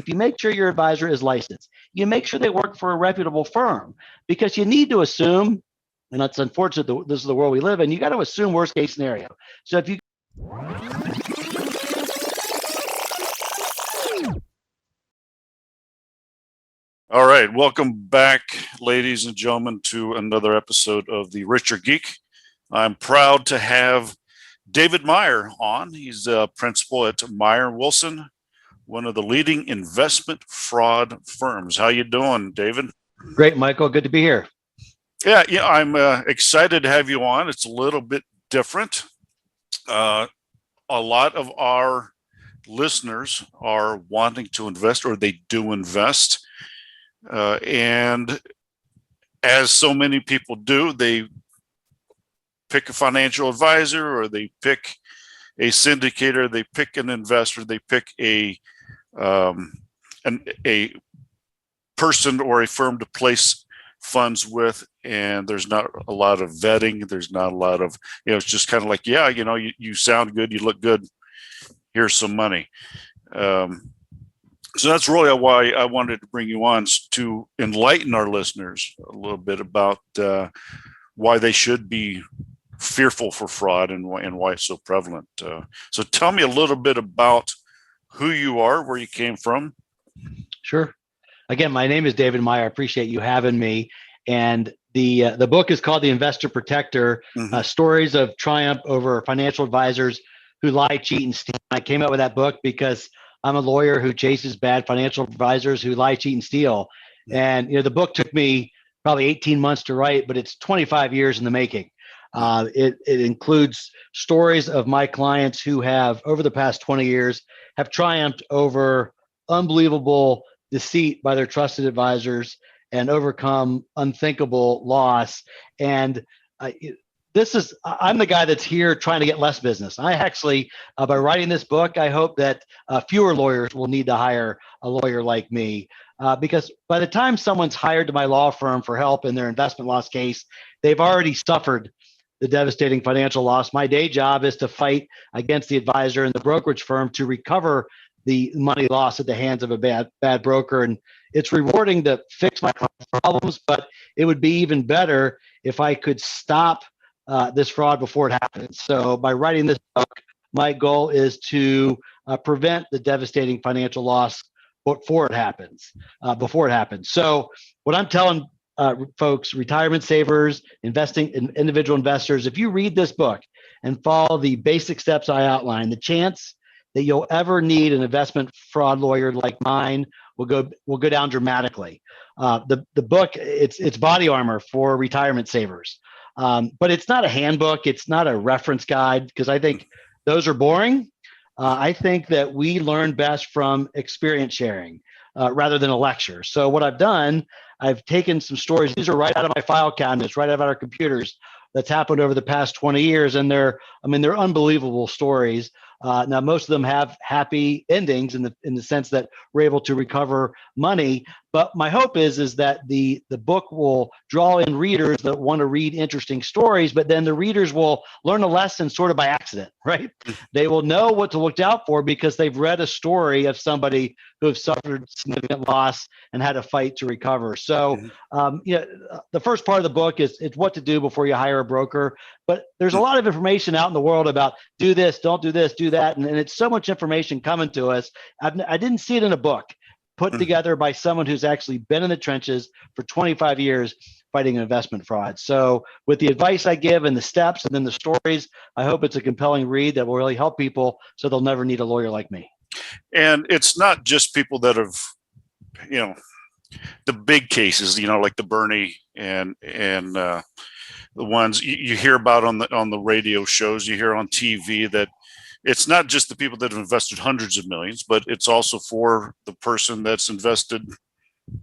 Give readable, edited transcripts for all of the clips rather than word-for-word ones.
if you make sure your advisor is licensed, you make sure they work for a reputable firm, because you need to assume, and it's unfortunate that this is the world we live in, you got to assume worst case scenario. So if you All right, welcome back, ladies and gentlemen, to another episode of the Richer Geek. I'm proud to have David Meyer on. He's a principal at Meyer Wilson, one of the leading investment fraud firms. How you doing, David? Great, Michael. Good to be here. Yeah, I'm excited to have you on. It's a little bit different. A lot of our listeners are wanting to invest, or they do invest. And as so many people do, they pick a financial advisor, or they pick a syndicator, they pick an investor, they pick a person or a firm to place funds with, and there's not a lot of vetting. There's not a lot of, it's just kind of like, yeah, you sound good, you look good, here's some money. So that's really why I wanted to bring you on, to enlighten our listeners a little bit about why they should be fearful for fraud and why it's so prevalent. So tell me a little bit about who you are, where you came from. Sure. Again, my name is David Meyer. I appreciate you having me. And the book is called The Investor Protector, Stories of Triumph Over Financial Advisors Who Lie, Cheat, and Steal. I came up with that book because I'm a lawyer who chases bad financial advisors who lie, cheat, and steal. And the book took me probably 18 months to write, but it's 25 years in the making. It includes stories of my clients who have, over the past 20 years, have triumphed over unbelievable deceit by their trusted advisors and overcome unthinkable loss. And I'm the guy that's here trying to get less business. I actually, by writing this book, I hope that fewer lawyers will need to hire a lawyer like me, because by the time someone's hired to my law firm for help in their investment loss case, they've already suffered the devastating financial loss. My day job is to fight against the advisor and the brokerage firm to recover the money lost at the hands of a bad broker. And it's rewarding to fix my problems, but it would be even better if I could stop this fraud before it happens. So by writing this book, my goal is to prevent the devastating financial loss before it happens. So what I'm telling folks, retirement savers, investing in individual investors, if you read this book and follow the basic steps I outlined, the chance that you'll ever need an investment fraud lawyer like mine will go down dramatically. The book, it's body armor for retirement savers. But it's not a handbook. It's not a reference guide, because I think those are boring. I think that we learn best from experience sharing rather than a lecture. So what I've done, I've taken some stories. These are right out of my file cabinets, right out of our computers, that's happened over the past 20 years. And they're unbelievable stories. Now, most of them have happy endings in the sense that we're able to recover money. But my hope is that the book will draw in readers that want to read interesting stories, but then the readers will learn a lesson sort of by accident, right? They will know what to look out for because they've read a story of somebody who have suffered significant loss and had to fight to recover. So, the first part of the book is it's what to do before you hire a broker. But there's a lot of information out in the world about do this, don't do this, do that. And it's so much information coming to us. I didn't see it in a book put together by someone who's actually been in the trenches for 25 years fighting investment fraud. So with the advice I give and the steps and then the stories, I hope it's a compelling read that will really help people so they'll never need a lawyer like me. And it's not just people that have, the big cases, like the Bernie and the ones you hear about on the radio shows, you hear on TV, that it's not just the people that have invested hundreds of millions, but it's also for the person that's invested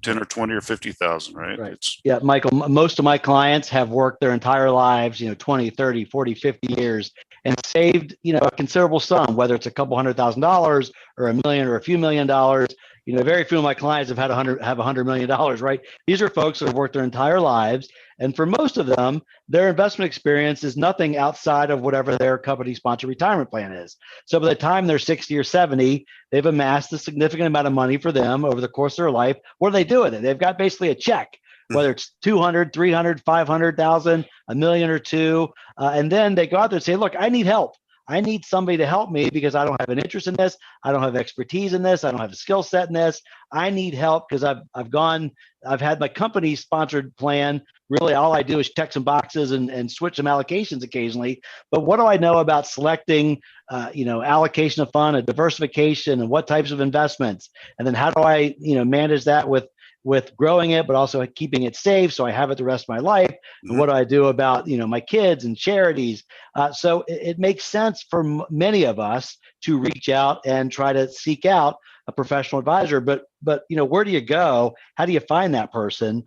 10 or 20 or 50,000, right? Yeah, Michael, most of my clients have worked their entire lives, 20, 30, 40, 50 years and saved, a considerable sum, whether it's a couple $100,000 or $1 million or a few $1 million. very few of my clients have $100 million, right? These are folks that have worked their entire lives. And for most of them, their investment experience is nothing outside of whatever their company sponsored retirement plan is. So by the time they're 60 or 70, they've amassed a significant amount of money for them over the course of their life. What do they do with it? They've got basically a check, whether it's 200, 300, 500,000, a million or two. And then they go out there and say, look, I need help. I need somebody to help me because I don't have an interest in this. I don't have expertise in this. I don't have a skill set in this. I need help because I've had my company sponsored plan. Really, all I do is check some boxes and switch some allocations occasionally. But what do I know about selecting, allocation of fund and diversification and what types of investments? And then how do I, manage that with growing it, but also keeping it safe so I have it the rest of my life? And what do I do about, my kids and charities? So it makes sense for many of us to reach out and try to seek out a professional advisor. But where do you go? How do you find that person?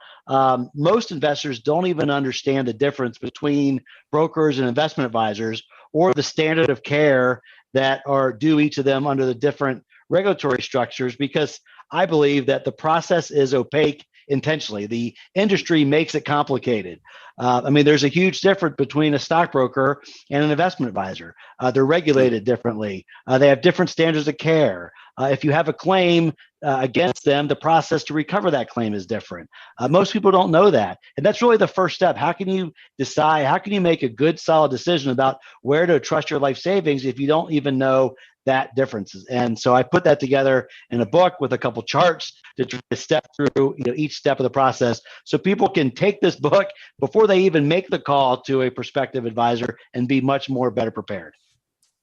Most investors don't even understand the difference between brokers and investment advisors, or the standard of care that are due each of them under the different regulatory structures, because I believe that the process is opaque intentionally. The industry makes it complicated. There's a huge difference between a stockbroker and an investment advisor. They're regulated differently. They have different standards of care. If you have a claim against them, the process to recover that claim is different. Most people don't know that. And that's really the first step. How can you decide? How can you make a good, solid decision about where to trust your life savings if you don't even know that differences? And so I put that together in a book with a couple charts to try to step through each step of the process, so people can take this book before they even make the call to a prospective advisor and be much more better prepared.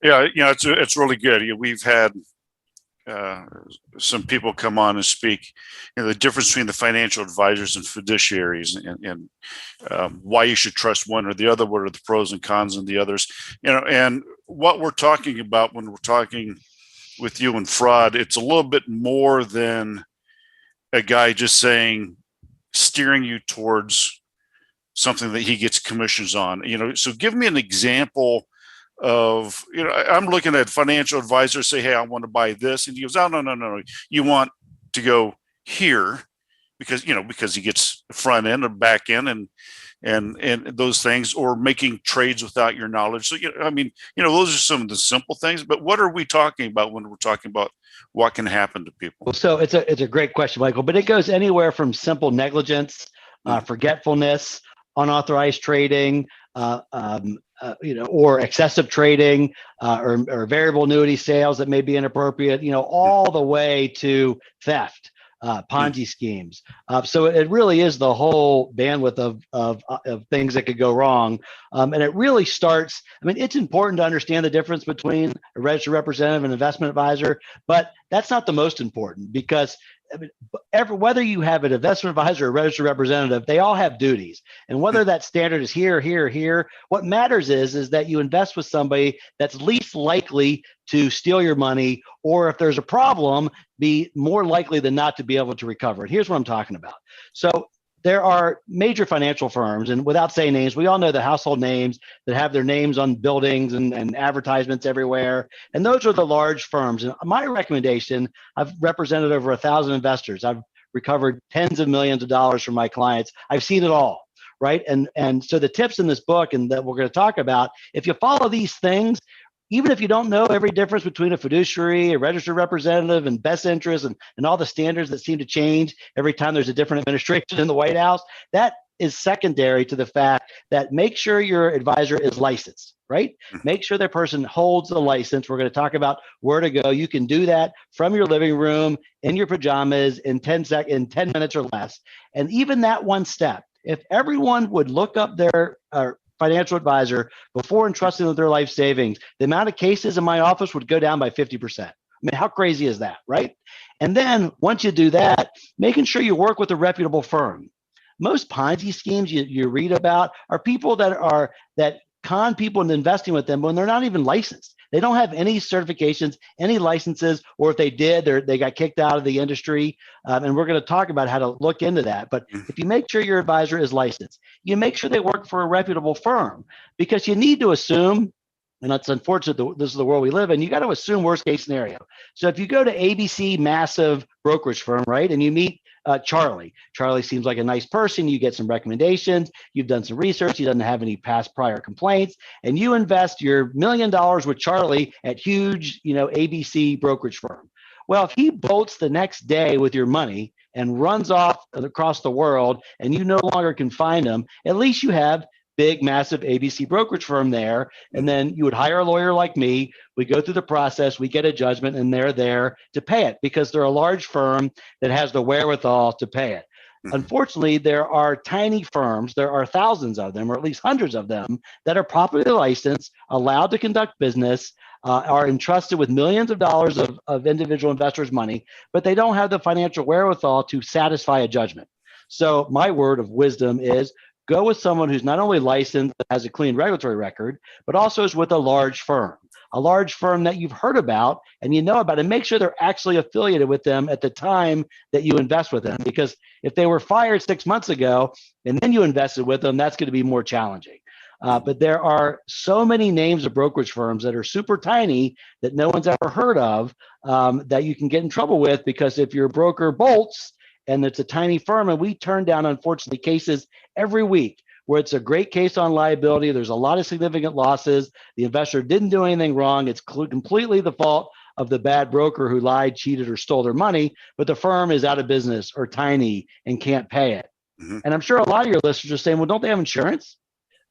Yeah, it's really good. We've had some people come on and speak, the difference between the financial advisors and fiduciaries, and why you should trust one or the other, what are the pros and cons and the others, and what we're talking about when we're talking with you and fraud, it's a little bit more than a guy just steering you towards something that he gets commissions on. So give me an example of, I'm looking at financial advisors say, hey, I want to buy this. And he goes, oh, no. You want to go here because he gets front end or back end and those things, or making trades without your knowledge. So, those are some of the simple things, but what are we talking about when we're talking about what can happen to people? So it's a great question, Michael, but it goes anywhere from simple negligence, forgetfulness, unauthorized trading, or excessive trading, or variable annuity sales that may be inappropriate, all the way to theft, Ponzi schemes. So it really is the whole bandwidth of things that could go wrong. And it really starts, it's important to understand the difference between a registered representative and investment advisor, but that's not the most important, because whether you have an investment advisor or a registered representative, they all have duties. And whether that standard is here, what matters is that you invest with somebody that's least likely to steal your money, or if there's a problem, be more likely than not to be able to recover it. Here's what I'm talking about. So there are major financial firms, and without saying names, we all know the household names that have their names on buildings and advertisements everywhere. And those are the large firms. And my recommendation, I've represented over 1,000 investors. I've recovered tens of millions of dollars from my clients. I've seen it all, right? And so the tips in this book and that we're going to talk about, if you follow these things, even if you don't know every difference between a fiduciary, a registered representative, and best interest, and all the standards that seem to change every time there's a different administration in the White House, that is secondary to the fact that make sure your advisor is licensed, right? Make sure that person holds the license. We're going to talk about where to go. You can do that from your living room, in your pajamas, in 10 minutes or less. And even that one step, if everyone would look up their financial advisor before entrusting with their life savings, the amount of cases in my office would go down by 50%. How crazy is that, right? And then once you do that, making sure you work with a reputable firm. Most Ponzi schemes you read about are people that con people into investing with them when they're not even licensed. They don't have any certifications, any licenses, or if they did, they got kicked out of the industry. And we're going to talk about how to look into that. But if you make sure your advisor is licensed, you make sure they work for a reputable firm, because you need to assume And that's unfortunate. This is the world we live in. You got to assume worst case scenario. So if you go to ABC, massive brokerage firm, right, and you meet Charlie. Charlie seems like a nice person. You get some recommendations. You've done some research. He doesn't have any past prior complaints, and you invest your $1 million with Charlie at huge, ABC brokerage firm. Well, if he bolts the next day with your money and runs off across the world, and you no longer can find him, at least you have big, massive ABC brokerage firm there. And then you would hire a lawyer like me. We go through the process, we get a judgment, and they're there to pay it because they're a large firm that has the wherewithal to pay it. Unfortunately, there are tiny firms, there are thousands of them, or at least hundreds of them, that are properly licensed, allowed to conduct business, are entrusted with millions of dollars of individual investors' money, but they don't have the financial wherewithal to satisfy a judgment. So my word of wisdom is go with someone who's not only licensed, has a clean regulatory record, but also is with a large firm that you've heard about and you know about, and make sure they're actually affiliated with them at the time that you invest with them. Because if they were fired 6 months ago and then you invested with them, that's going to be more challenging. But there are so many names of brokerage firms that are super tiny that no one's ever heard of that you can get in trouble with, because if your broker bolts and it's a tiny firm, and we turn down, unfortunately, cases every week where it's a great case on liability, there's a lot of significant losses, the investor didn't do anything wrong, it's completely the fault of the bad broker who lied, cheated, or stole their money, but the firm is out of business or tiny and can't pay it. And I'm sure a lot of your listeners are saying, well, don't they have insurance?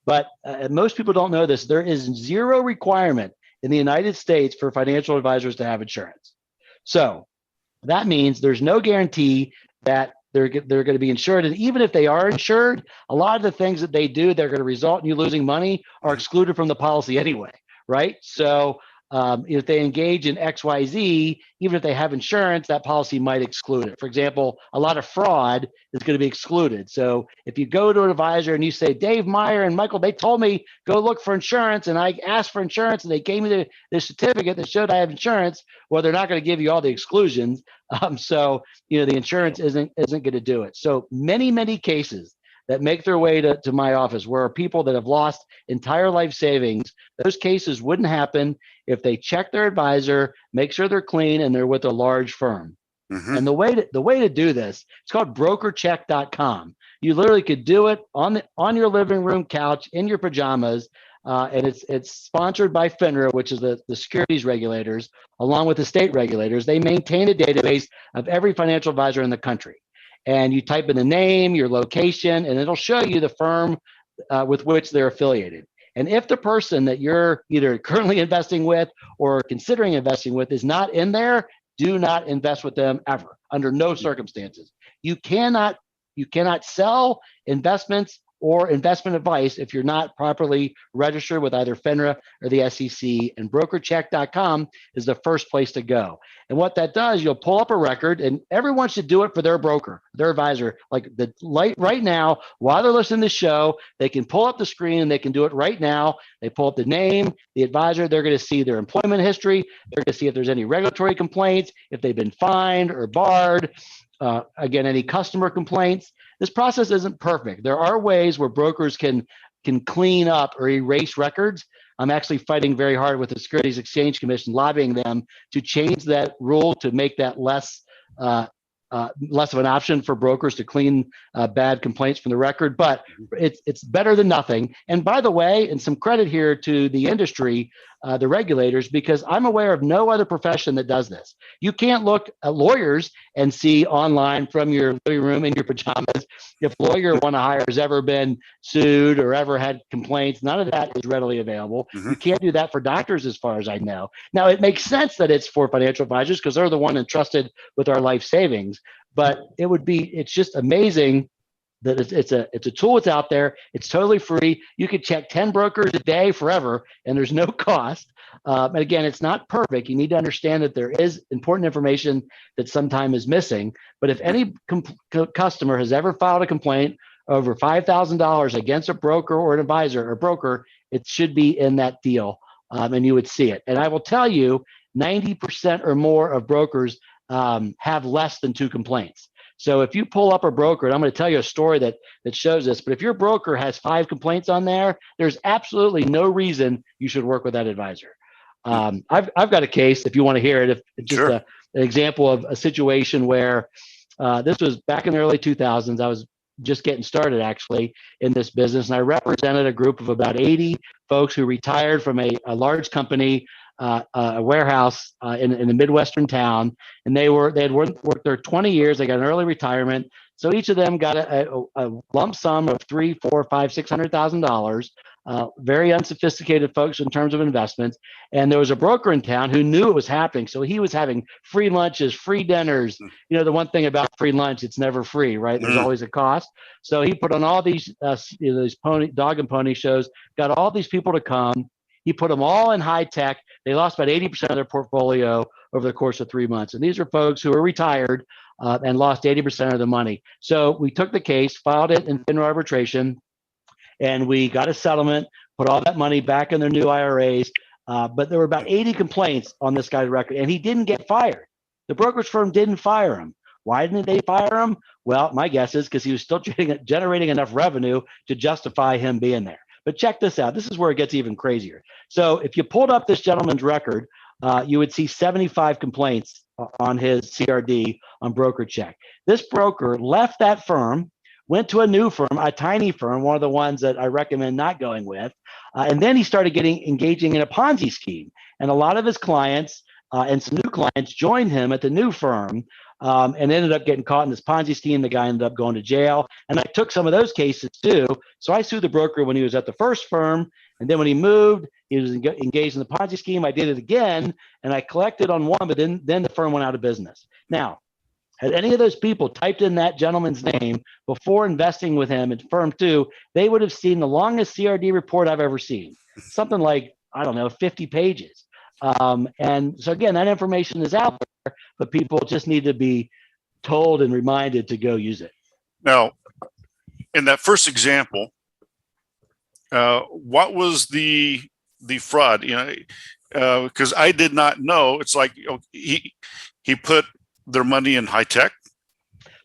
But most people don't know this. There is zero requirement in the United States for financial advisors to have insurance. So that means there's no guarantee that they're going to be insured. And even if they are insured, a lot of the things that they do that are going to result in you losing money are excluded from the policy anyway, right? So if they engage in XYZ, even if they have insurance, that policy might exclude it. For example, a lot of fraud is going to be excluded. So if you go to an advisor and you say, Dave Meyer and Michael, they told me go look for insurance, and I asked for insurance and they gave me the certificate that showed I have insurance, well, they're not going to give you all the exclusions. So the insurance isn't going to do it. So many cases that make their way to my office where people that have lost entire life savings, those cases wouldn't happen if they check their advisor, make sure they're clean, and they're with a large firm. And the way to do this, it's called brokercheck.com. You literally could do it on your living room couch in your pajamas, and it's sponsored by FINRA, which is the securities regulators, along with the state regulators. They maintain a database of every financial advisor in the country. And you type in the name, your location, and it'll show you the firm with which they're affiliated. And if the person that you're either currently investing with or considering investing with is not in there, do not invest with them ever, under no circumstances. You cannot sell investments or investment advice if you're not properly registered with either FINRA or the SEC, and brokercheck.com is the first place to go. And what that does, you'll pull up a record, and everyone should do it for their broker, their advisor. Like right now, while they're listening to the show, they can pull up the screen and they can do it right now. They pull up the name, the advisor, they're going to see their employment history. They're going to see if there's any regulatory complaints, if they've been fined or barred. Again, any customer complaints. This process isn't perfect. There are ways where brokers can clean up or erase records. I'm actually fighting very hard with the Securities Exchange Commission, lobbying them to change that rule to make that less of an option for brokers to clean bad complaints from the record. But it's better than nothing. And by the way, and some credit here to the industry, the regulators, because I'm aware of no other profession that does this. You can't look at lawyers and see online from your living room in your pajamas if a lawyer you want to hire has ever been sued or ever had complaints. None of that is readily available. You can't do that for doctors, as far as I know. Now, it makes sense that it's for financial advisors because they're the one entrusted with our life savings. But it's just amazing that it's a tool that's out there. It's totally free. You could check 10 brokers a day forever, and there's no cost. And again, it's not perfect. You need to understand that there is important information that sometimes is missing. But if any customer has ever filed a complaint over $5,000 against a broker or an advisor or broker, it should be in that deal, and you would see it. And I will tell you, 90% or more of brokers have less than 2 complaints. So if you pull up a broker, and I'm going to tell you a story that shows this, but if your broker has 5 complaints on there, there's absolutely no reason you should work with that advisor. I've got a case if you want to hear it. If just Sure. an example of a situation where this was back in the early 2000s. I was just getting started actually in this business, and I represented a group of about 80 folks who retired from a large company, a warehouse in a Midwestern town, and they had worked there 20 years. They got an early retirement, so each of them got a lump sum of $3, $4, $5, $600,000. Very unsophisticated folks in terms of investments. And there was a broker in town who knew it was happening. So he was having free lunches, free dinners. You know, the one thing about free lunch, it's never free, right? There's always a cost. So he put on all these dog and pony shows, got all these people to come. He put them all in high tech. They lost about 80% of their portfolio over the course of 3 months. And these are folks who are retired and lost 80% of the money. So we took the case, filed it in FINRA arbitration, and we got a settlement, put all that money back in their new IRAs. But there were about 80 complaints on this guy's record, and he didn't get fired. The brokerage firm didn't fire him. Why didn't they fire him? Well, my guess is because he was still generating enough revenue to justify him being there. But check this out. This is where it gets even crazier. So if you pulled up this gentleman's record, you would see 75 complaints on his CRD on broker check. This broker left that firm, went to a new firm, a tiny firm, one of the ones that I recommend not going with. And then he started engaging in a Ponzi scheme. And a lot of his clients and some new clients joined him at the new firm and ended up getting caught in this Ponzi scheme. The guy ended up going to jail. And I took some of those cases too. So I sued the broker when he was at the first firm. And then when he moved, he was engaged in the Ponzi scheme. I did it again, and I collected on one, but then the firm went out of business. Now, had any of those people typed in that gentleman's name before investing with him in firm 2, they would have seen the longest CRD report I've ever seen. Something like, 50 pages. And so again, that information is out there, but people just need to be told and reminded to go use it. Now, in that first example, what was the fraud? Because I did not know. It's like he put their money in high tech.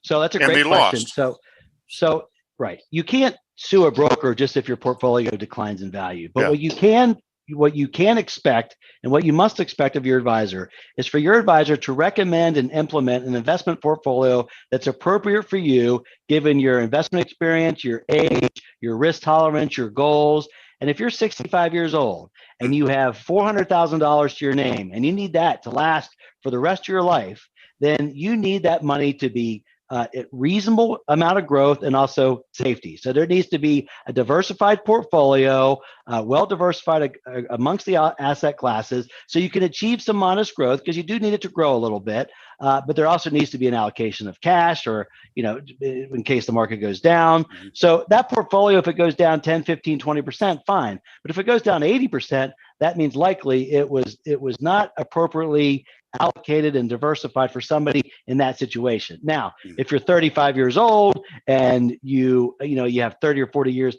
So that's a great question. Lost. So right, you can't sue a broker just if your portfolio declines in value. But what you can expect and what you must expect of your advisor is for your advisor to recommend and implement an investment portfolio that's appropriate for you, given your investment experience, your age, your risk tolerance, your goals. And if you're 65 years old and you have $400,000 to your name and you need that to last for the rest of your life, then you need that money to be a reasonable amount of growth and also safety. So there needs to be a diversified portfolio, well diversified amongst the asset classes, so you can achieve some modest growth because you do need it to grow a little bit. But there also needs to be an allocation of cash, or in case the market goes down. So that portfolio, if it goes down 10, 15, 20%, fine. But if it goes down 80%, that means likely it was not appropriately allocated and diversified for somebody in that situation. Now, if you're 35 years old and you have 30 or 40 years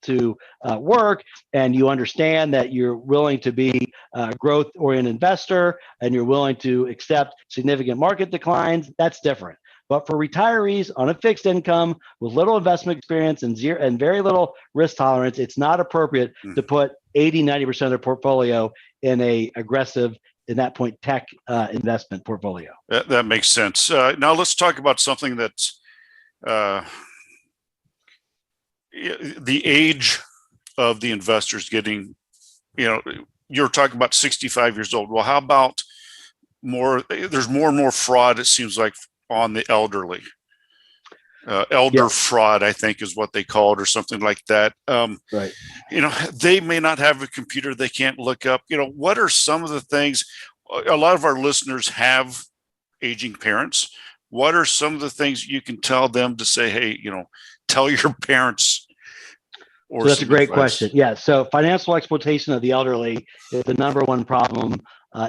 to work, and you understand that you're willing to be a growth-oriented investor and you're willing to accept significant market declines, that's different. But for retirees on a fixed income with little investment experience and very little risk tolerance, it's not appropriate to put 80, 90% of their portfolio in a aggressive, in that point, tech investment portfolio. That makes sense. Now let's talk about something that's the age of the investors getting, you're talking about 65 years old. Well, how about there's more and more fraud, it seems like, on the elderly. Fraud, I think, is what they call it, or something like that. Right. They may not have a computer. They can't look up. What are some of the things? A lot of our listeners have aging parents. What are some of the things you can tell them to say, hey, tell your parents? So that's a great question. Yeah. So financial exploitation of the elderly is the number one problem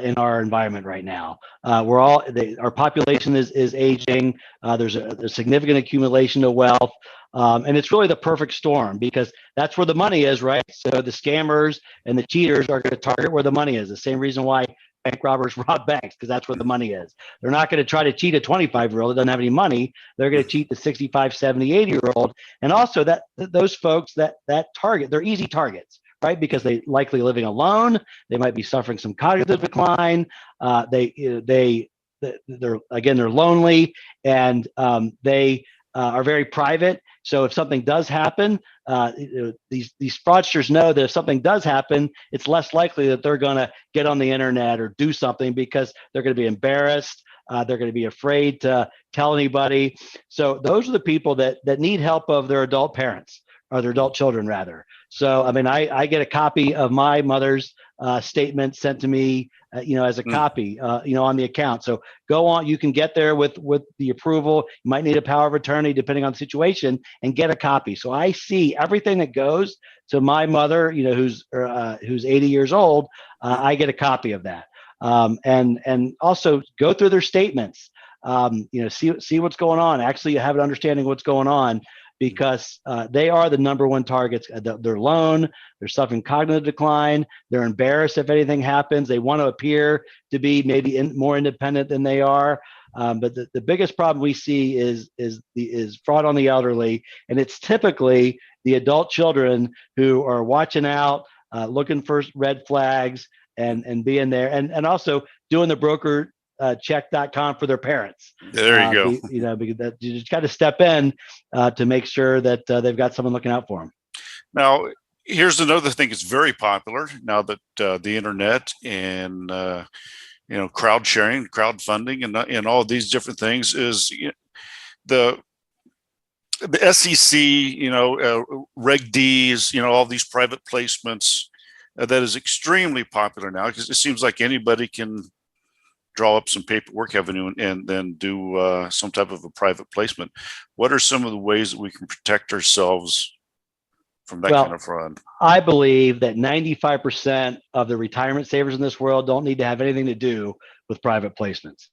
in our environment right now. Our population is aging. There's a significant accumulation of wealth. And it's really the perfect storm because that's where the money is, right? So the scammers and the cheaters are going to target where the money is. The same reason why bank robbers rob banks because that's where the money is. They're not going to try to cheat a 25-year-old that doesn't have any money. They're going to cheat the 65, 70, 80-year-old. And also that those folks that target, they're easy targets, right? Because they likely living alone. They might be suffering some cognitive decline. They're lonely, and they are very private. So if something does happen, these fraudsters know that if something does happen, it's less likely that they're going to get on the internet or do something because they're going to be embarrassed. They're going to be afraid to tell anybody. So those are the people that need help of their adult parents, or their adult children rather. So, I mean, I get a copy of my mother's statement sent to me, as a copy, on the account. So go on, you can get there with the approval. You might need a power of attorney depending on the situation, and get a copy. So I see everything that goes to my mother, who's 80 years old. I get a copy of that. And also go through their statements, see what's going on, actually have an understanding of what's going on, because they are the number one targets. They're alone, they're suffering cognitive decline, they're embarrassed if anything happens, they want to appear to be maybe more independent than they are. But the biggest problem we see is fraud on the elderly, and it's typically the adult children who are watching out, looking for red flags, and being there, and also doing the broker check.com for their parents. There you go. Because you just got to step in to make sure that they've got someone looking out for them. Now, here's another thing that's very popular now that the internet and crowd sharing, crowdfunding, and all these different things is the SEC, Reg Ds, all these private placements. That is extremely popular now because it seems like anybody can draw up some paperwork, and then do some type of a private placement. What are some of the ways that we can protect ourselves from that kind of fraud? I believe that 95% of the retirement savers in this world don't need to have anything to do with private placements.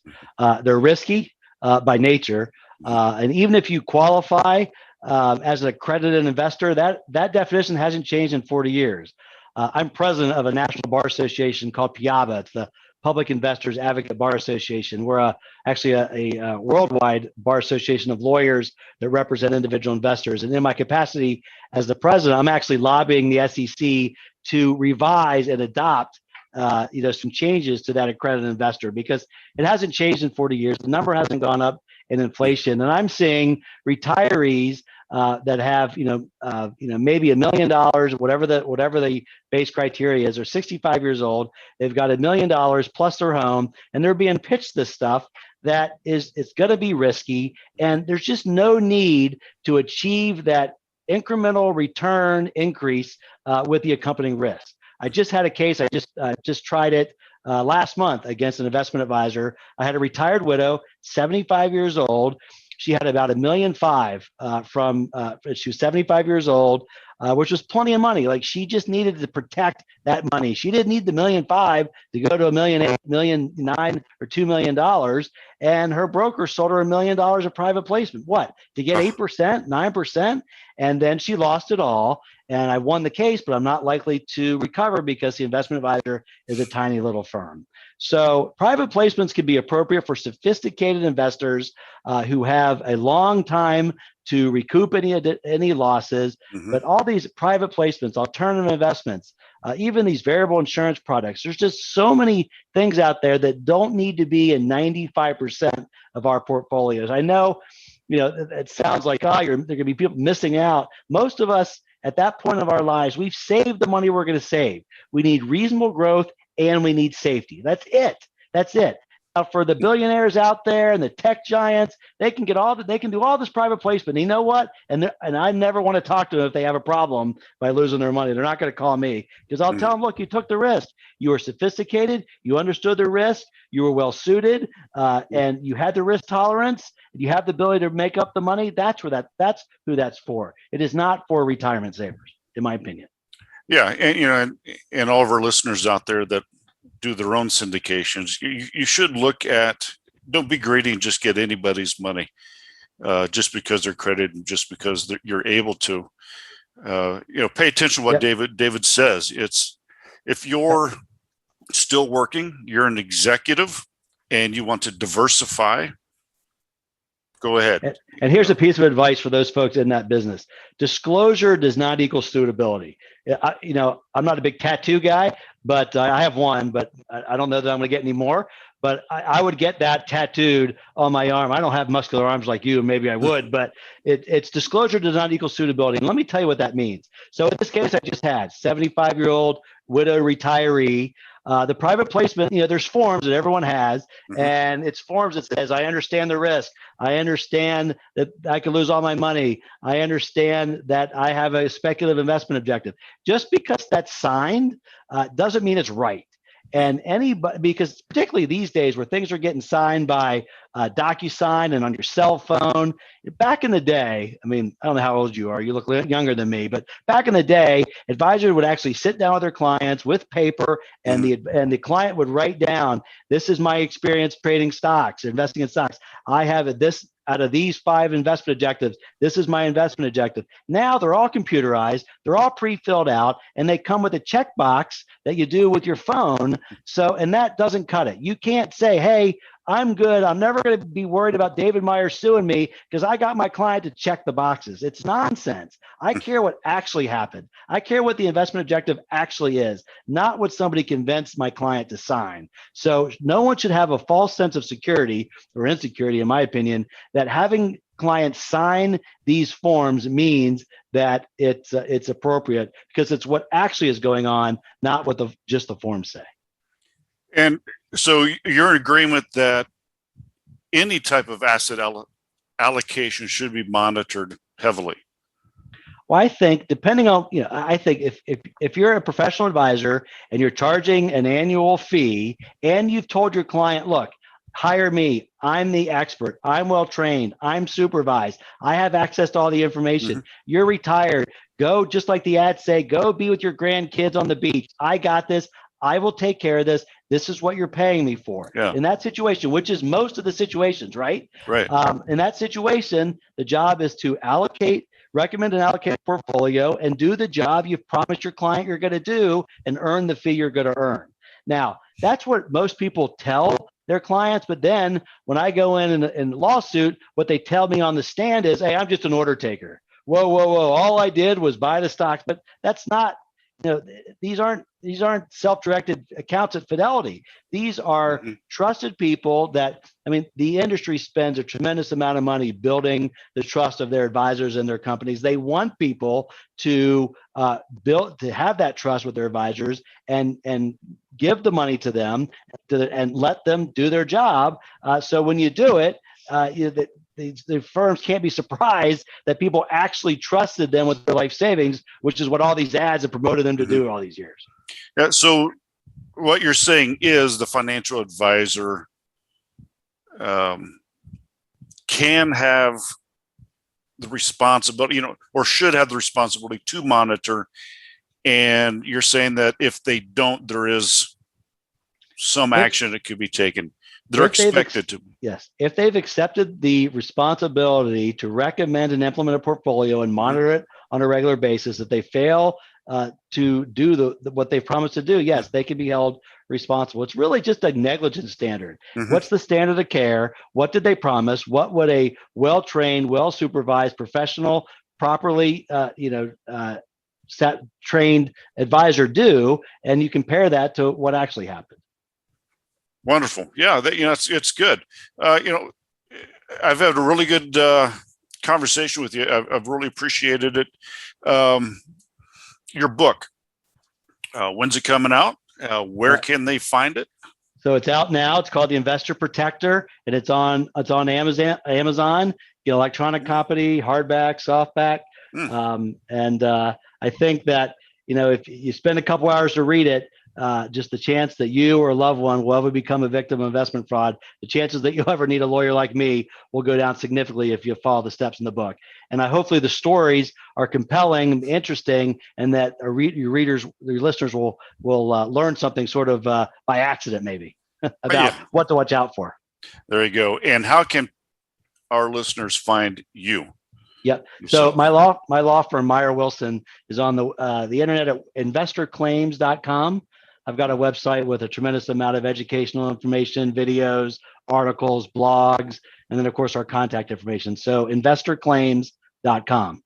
They're risky by nature. And even if you qualify as an accredited investor, that definition hasn't changed in 40 years. I'm president of a national bar association called PIABA. It's the Public Investors Advocate Bar Association. We're actually a worldwide bar association of lawyers that represent individual investors. And in my capacity as the president, I'm actually lobbying the SEC to revise and adopt some changes to that accredited investor, because it hasn't changed in 40 years. The number hasn't gone up in inflation. And I'm seeing retirees that have, maybe $1 million, whatever the base criteria is. They're 65 years old. They've got $1 million plus their home, and they're being pitched this stuff that it's going to be risky. And there's just no need to achieve that incremental return increase with the accompanying risk. I just had a case. I just tried it last month against an investment advisor. I had a retired widow, 75 years old. She had about $1.5 million she was 75 years old, which was plenty of money. Like, she just needed to protect that money. She didn't need the $1.5 million to go to $1.8 million, $1.9 million, or $2 million. And her broker sold her $1 million of private placement. What? To get 8%, 9%? And then she lost it all. And I won the case, but I'm not likely to recover because the investment advisor is a tiny little firm. So private placements can be appropriate for sophisticated investors who have a long time to recoup any losses. Mm-hmm. But all these private placements, alternative investments, even these variable insurance products, there's just so many things out there that don't need to be in 95% of our portfolios. I know, it sounds like, there going to be people missing out. Most of us at that point of our lives, we've saved the money we're going to save. We need reasonable growth, and we need safety. That's it. Now, for the billionaires out there and the tech giants, they can do all this private placement. And you know what? And I never want to talk to them if they have a problem by losing their money. They're not going to call me, because I'll tell them, look, you took the risk. You were sophisticated. You understood the risk. You were well suited, and you had the risk tolerance. You have the ability to make up the money. That's who that's for. It is not for retirement savers, in my opinion. Yeah, and all of our listeners out there that do their own syndications, you should look at, don't be greedy and just get anybody's money just because they're credited and just because you're able to. Pay attention to what David says. It's, if you're still working, you're an executive, and you want to diversify, go ahead. And here's a piece of advice for those folks in that business. Disclosure does not equal suitability. I'm not a big tattoo guy, but I have one, but I don't know that I'm going to get any more. But I would get that tattooed on my arm. I don't have muscular arms like you. Maybe I would, but it's disclosure does not equal suitability. And let me tell you what that means. So in this case I just had, 75-year-old widow retiree. The private placement, there's forms that everyone has, and it's forms that says, I understand the risk. I understand that I could lose all my money. I understand that I have a speculative investment objective. Just because that's signed doesn't mean it's right. And anybody, because particularly these days where things are getting signed by DocuSign and on your cell phone, back in the day, I don't know how old you are, you look younger than me, but back in the day, advisors would actually sit down with their clients with paper, and the client would write down, this is my experience trading stocks, investing in stocks. I have this out of these 5 investment objectives. This is my investment objective. Now they're all computerized, they're all pre-filled out, and they come with a checkbox that you do with your phone. And that doesn't cut it. You can't say, hey, I'm good. I'm never going to be worried about David Meyer suing me because I got my client to check the boxes. It's nonsense. I care what actually happened. I care what the investment objective actually is, not what somebody convinced my client to sign. So no one should have a false sense of security or insecurity, in my opinion, that having clients sign these forms means that it's appropriate, because it's what actually is going on, not what just the forms say. And so you're in agreement that any type of asset allocation should be monitored heavily. Well, I think depending on, I think if you're a professional advisor and you're charging an annual fee and you've told your client, look, hire me, I'm the expert, I'm well trained, I'm supervised, I have access to all the information, you're retired, go, just like the ads say, go be with your grandkids on the beach. I got this. I will take care of this. This is what you're paying me for. Yeah. In that situation, which is most of the situations, right? Right. In that situation, the job is to recommend and allocate a portfolio and do the job you've promised your client you're going to do and earn the fee you're going to earn. Now, that's what most people tell their clients. But then when I go in lawsuit, what they tell me on the stand is, hey, I'm just an order taker. Whoa. All I did was buy the stocks. But that's not, these aren't self-directed accounts at Fidelity. These are trusted people that, the industry spends a tremendous amount of money building the trust of their advisors and their companies. They want people to have that trust with their advisors and give the money to them and let them do their job. So when you do it, the firms can't be surprised that people actually trusted them with their life savings, which is what all these ads have promoted them to do all these years. Yeah. So what you're saying is the financial advisor can have the responsibility, or should have the responsibility to monitor. And you're saying that if they don't, there is some action that could be taken. They're expected to. Yes. If they've accepted the responsibility to recommend and implement a portfolio and monitor it on a regular basis, if they fail to do what they promised to do, yes, they can be held responsible. It's really just a negligence standard. What's the standard of care? What did they promise? What would a well-trained, well-supervised, professional, properly, trained advisor do? And you compare that to what actually happened. Wonderful. Yeah, it's good. I've had a really good conversation with you. I've really appreciated it. Your book, when's it coming out? Where can they find it? So it's out now. It's called The Investor Protector, and it's on Amazon. Electronic copy, hardback, softback. And I think that if you spend a couple hours to read it, just the chance that you or a loved one will ever become a victim of investment fraud, the chances that you'll ever need a lawyer like me will go down significantly if you follow the steps in the book. And hopefully the stories are compelling and interesting, and that your listeners will learn something sort of by accident maybe about what to watch out for. There you go. And how can our listeners find you? Yep. So my law firm, Meyer Wilson, is on the internet at investorclaims.com. I've got a website with a tremendous amount of educational information, videos, articles, blogs, and then, of course, our contact information. So investorclaims.com.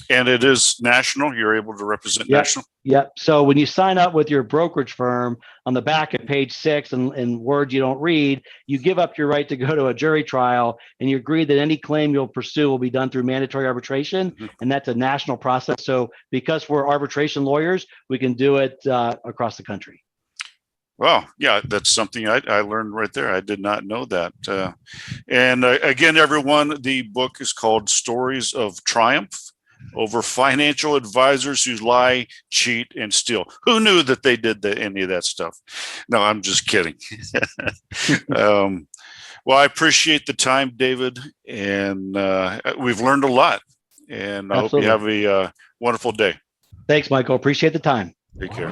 And it is national. You're able to represent national. Yep. So when you sign up with your brokerage firm, on the back of page 6 and words you don't read, you give up your right to go to a jury trial, and you agree that any claim you'll pursue will be done through mandatory arbitration. And that's a national process. So because we're arbitration lawyers, we can do it across the country. Well, yeah, that's something I learned right there. I did not know that. And again, everyone, the book is called Stories of Triumph Over Financial Advisors Who Lie, Cheat, and Steal. Who knew that they did any of that stuff? No, I'm just kidding. Well, I appreciate the time, David, and we've learned a lot. And I hope you have a wonderful day. Thanks, Michael. Appreciate the time. Take care.